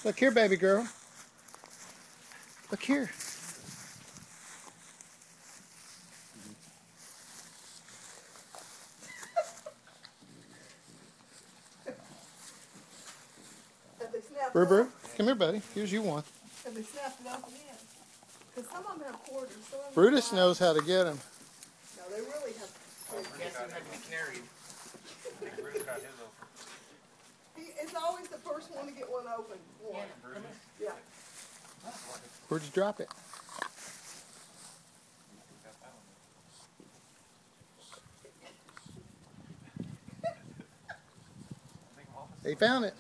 Look here, baby girl. Look here. Brew, come here, buddy. Here's you one. Have they snapped it open yet? Because some of them have quarters. Some of them Brutus knows how to get them. No, they really have. Guess who had to be carried? Brutus got his open. It's always the first one to get one open. One. Yeah. Where'd you drop it? They found it.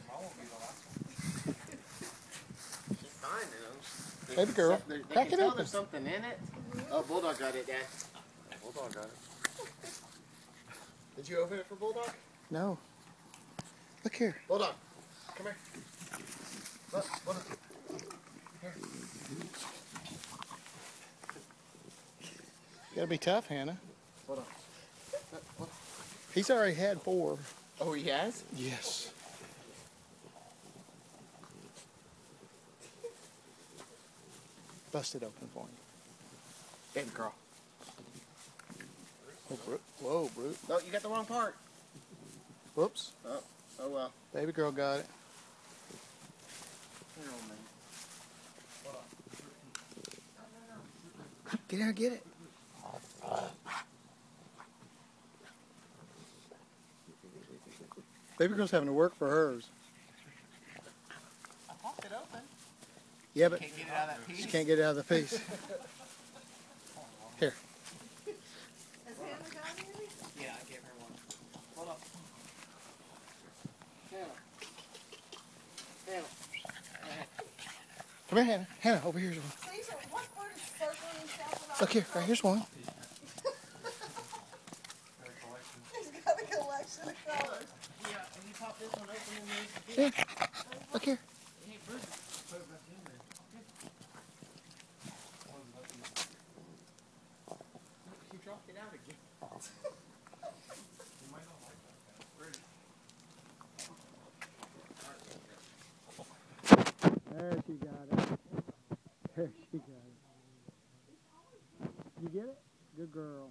Baby girl, crack it open. There's something in it. Oh, Bulldog got it, Dad. Bulldog got it. Did you open it for Bulldog? No. Look here. Bulldog, come here. Look, Bulldog. Here. You gotta be tough, Hannah. Bulldog. He's already had 4. Oh, he has? Yes. Bust it open for him. Baby girl. Oh, Brute. Whoa, Brute. No, you got the wrong part. Whoops. Oh well. Baby girl got it. Here, old man. Get in there, get it. Baby girl's having to work for hers. I popped it open. Yeah, but Can't get it out of that piece. she can't get it out of the piece. Here. Has Hannah got any? Yeah, I gave her one. Hold up. Hannah. Come here, Hannah. Hannah, over here's one. Caesar, what bird is circling himself? Look here, right here's one. He's got a collection of colors. Yeah, and you pop this one open and there's the Here. Look here. Hey, Bruce, put it back in there. She dropped it out again. You might not like that. Ready? There she got it. There she got it. You get it? Good girl.